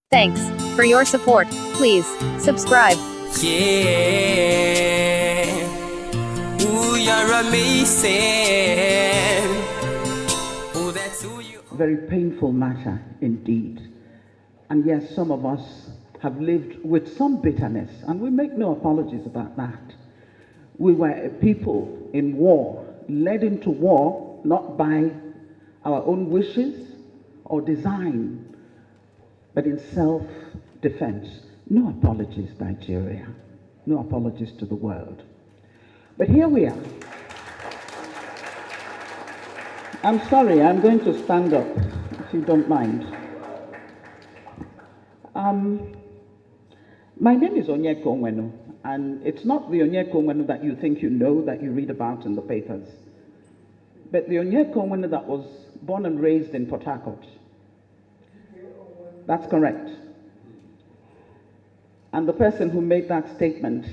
Thanks for your support. Please subscribe. Yeah, ooh, you're amazing. Oh, that's who you are. Very painful matter indeed. And yes, some of us have lived with some bitterness, and we make no apologies about that. We were a people in war, led into war not by our own wishes or design, but in self-defense. No apologies, Nigeria. No apologies to the world. But here we are. I'm sorry, I'm going to stand up, if you don't mind. My name is Onyeka Onwenu, and it's not the Onyeka Onwenu that you think you know, that you read about in the papers, but the Onyeka Onwenu that was born and raised in Port Harcourt. That's correct. And the person who made that statement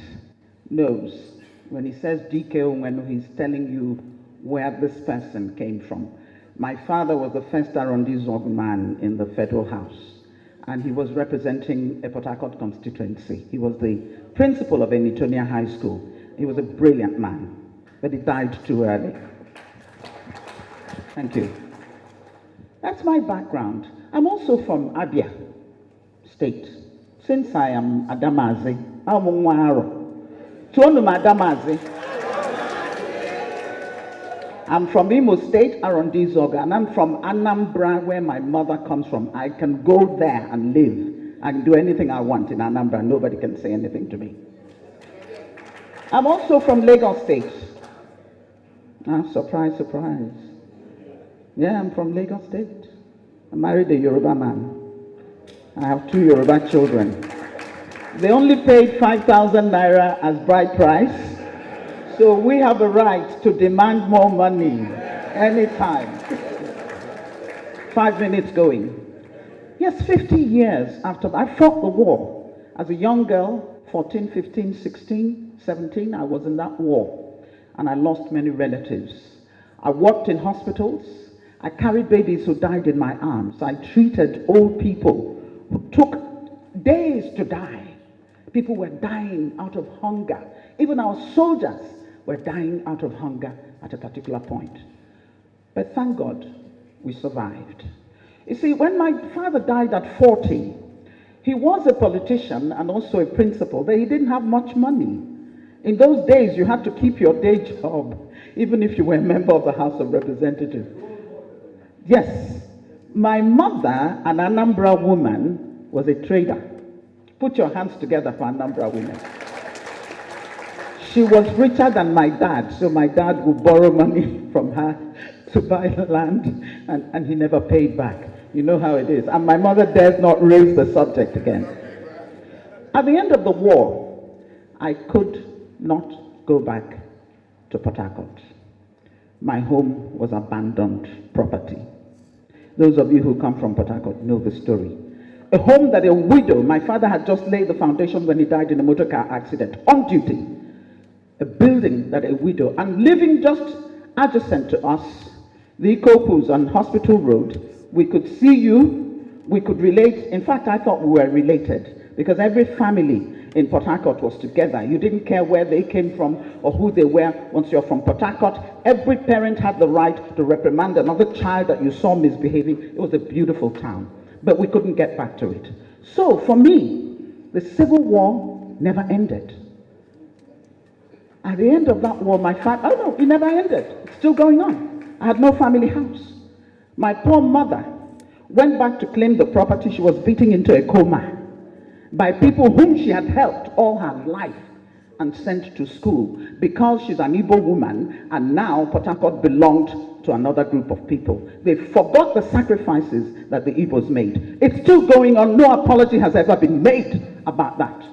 knows. When he says DK Onwenu, he's telling you where this person came from. My father was the first Arundizog man in the Federal House, and he was representing a Port Harcourt constituency. He was the principal of Enitonia High School. He was a brilliant man, but he died too early. Thank you. That's my background. I'm also from Abia State. Since I am Adamazi, I'm Mwaro. Adamazi. I'm from Imo State, Arundizog, and I'm from Anambra, where my mother comes from. I can go there and live. I can do anything I want in Anambra. Nobody can say anything to me. I'm also from Lagos State. Ah, surprise, surprise. Yeah, I'm from Lagos State. I married a Yoruba man. I have 2 Yoruba children. They only paid 5,000 naira as bride price. So we have a right to demand more money anytime. 5 minutes going. Yes, 50 years after I fought the war. As a young girl, 14, 15, 16, 17, I was in that war. And I lost many relatives. I worked in hospitals. I carried babies who died in my arms. I treated old people who took days to die. People were dying out of hunger. Even our soldiers were dying out of hunger at a particular point. But thank God, we survived. You see, when my father died at 40, he was a politician and also a principal, but he didn't have much money. In those days, you had to keep your day job, even if you were a member of the House of Representatives. Yes, my mother, an Anambra woman, was a trader. Put your hands together for Anambra women. She was richer than my dad, so my dad would borrow money from her to buy the land, and he never paid back. You know how it is. And my mother dares not raise the subject again. At the end of the war, I could not go back to Port Harcourt. My home was abandoned property. Those of you who come from Port Harcourt know the story. A home that a widow, my father had just laid the foundation when he died in a motor car accident, on duty. A building that a widow, and living just adjacent to us, the Ikopus on Hospital Road, we could see you, we could relate. In fact, I thought we were related because every family in Port Harcourt was together. You didn't care where they came from or who they were. Once you're from Port Harcourt, every parent had the right to reprimand another child that you saw misbehaving. It was a beautiful town, but we couldn't get back to it. So for me, the Civil War never ended. At the end of that war, my father, oh no, it never ended. It's still going on. I had no family house. My poor mother went back to claim the property. She was beaten into a coma by people whom she had helped all her life and sent to school because she's an Igbo woman, and now Port Harcourt belonged to another group of people. They forgot the sacrifices that the Igbos made. It's still going on. No apology has ever been made about that.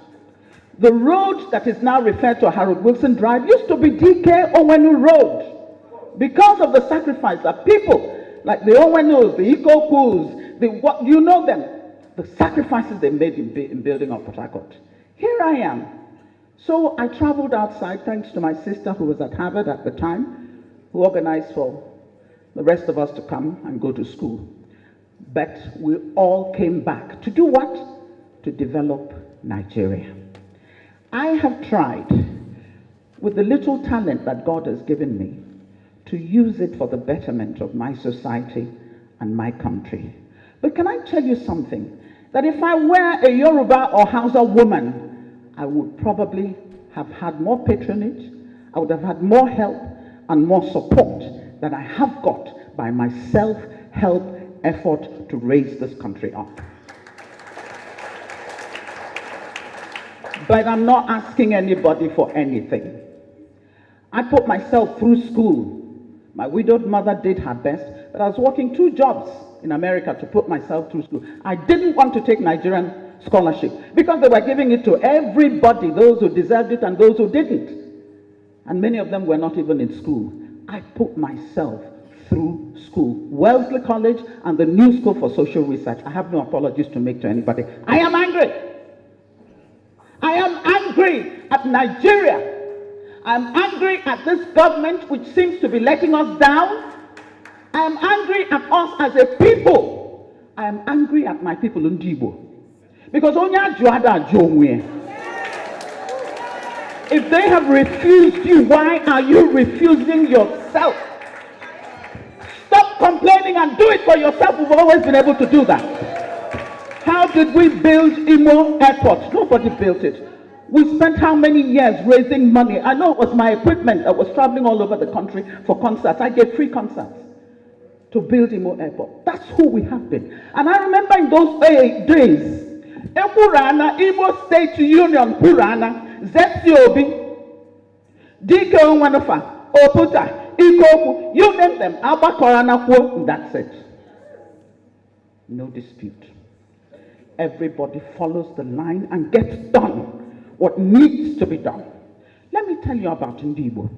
The road that is now referred to Harold Wilson Drive used to be DK Onwenu Road because of the sacrifice that people like the Onwenus, the Ikopus, you know them, the sacrifices they made in building up Port Harcourt. Here I am. So I traveled outside thanks to my sister who was at Harvard at the time, who organized for the rest of us to come and go to school. But we all came back to do what? To develop Nigeria. I have tried, with the little talent that God has given me, to use it for the betterment of my society and my country. But can I tell you something? That if I were a Yoruba or Hausa woman, I would probably have had more patronage, I would have had more help and more support than I have got by my self-help effort to raise this country up. But I'm not asking anybody for anything. I put myself through school. My widowed mother did her best, but I was working 2 jobs in America to put myself through school. I didn't want to take Nigerian scholarship because they were giving it to everybody, those who deserved it and those who didn't. And many of them were not even in school. I put myself through school. Wellesley College and the New School for Social Research. I have no apologies to make to anybody. I am angry. I am angry at Nigeria. I am angry at this government which seems to be letting us down. I am angry at us as a people. I am angry at my people in Ndibo. Because if they have refused you, why are you refusing yourself? Stop complaining and do it for yourself. We've always been able to do that. How did we build Imo Airport? Nobody built it. We spent how many years raising money? I know it was my equipment that was traveling all over the country for concerts. I gave free concerts to build Imo Airport. That's who we have been. And I remember in those days, Purana, Imo State Union, Purana, Zetiobi, Dike Onwenu, Oputa, Ikoku, you name them, Abba Korana, that's it. No dispute. Everybody follows the line and gets done what needs to be done. Let me tell you about Ndibo.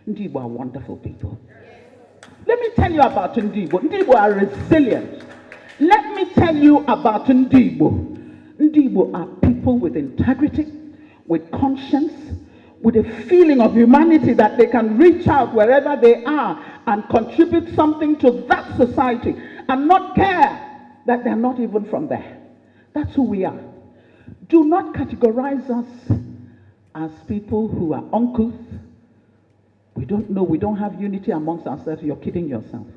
Ndibo are wonderful people. Let me tell you about Ndibo. Ndibo are resilient. Let me tell you about Ndibo. Ndibo are people with integrity, with conscience, with a feeling of humanity that they can reach out wherever they are and contribute something to that society and not care that they're not even from there. That's who we are. Do not categorize us as people who are uncouth. We don't know, we don't have unity amongst ourselves. You're kidding yourself.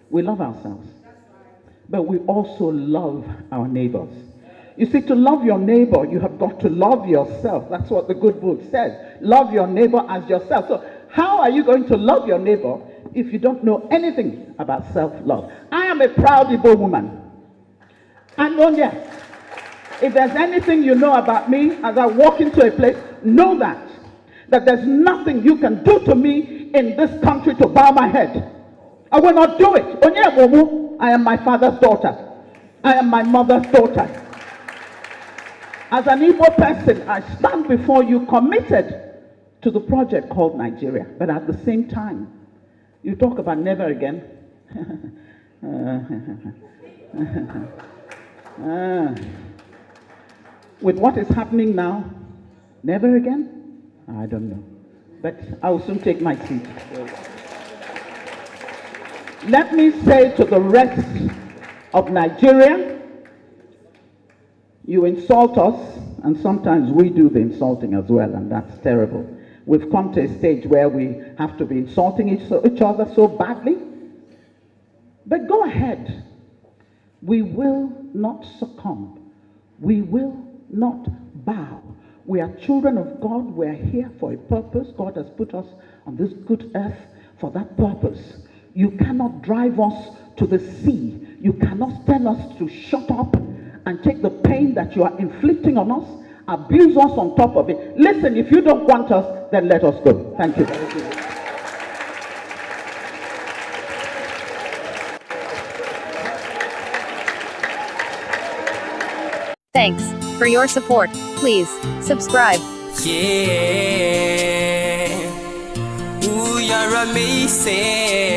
We love ourselves. But we also love our neighbors. You see, to love your neighbor, you have got to love yourself. That's what the good book says. Love your neighbor as yourself. So how are you going to love your neighbor if you don't know anything about self-love? I am a proud Igbo woman. And yes, if there's anything you know about me as I walk into a place, know that there's nothing you can do to me in this country to bow my head. I will not do it. I am my father's daughter. I am my mother's daughter. As an Igbo person, I stand before you committed to the project called Nigeria. But at the same time, you talk about never again. With what is happening now, never again? I don't know. But I will soon take my seat. Let me say to the rest of Nigeria, you insult us, and sometimes we do the insulting as well, and that's terrible. We've come to a stage where we have to be insulting each other so badly. But go ahead. We will not succumb. We will not bow. We are children of God. We are here for a purpose. God has put us on this good earth for that purpose. You cannot drive us to the sea. You cannot tell us to shut up and take the pain that you are inflicting on us, abuse us on top of it. Listen, if you don't want us, then let us go. Thank you. Thanks for your support. Please subscribe. Yeah, ooh, you're amazing.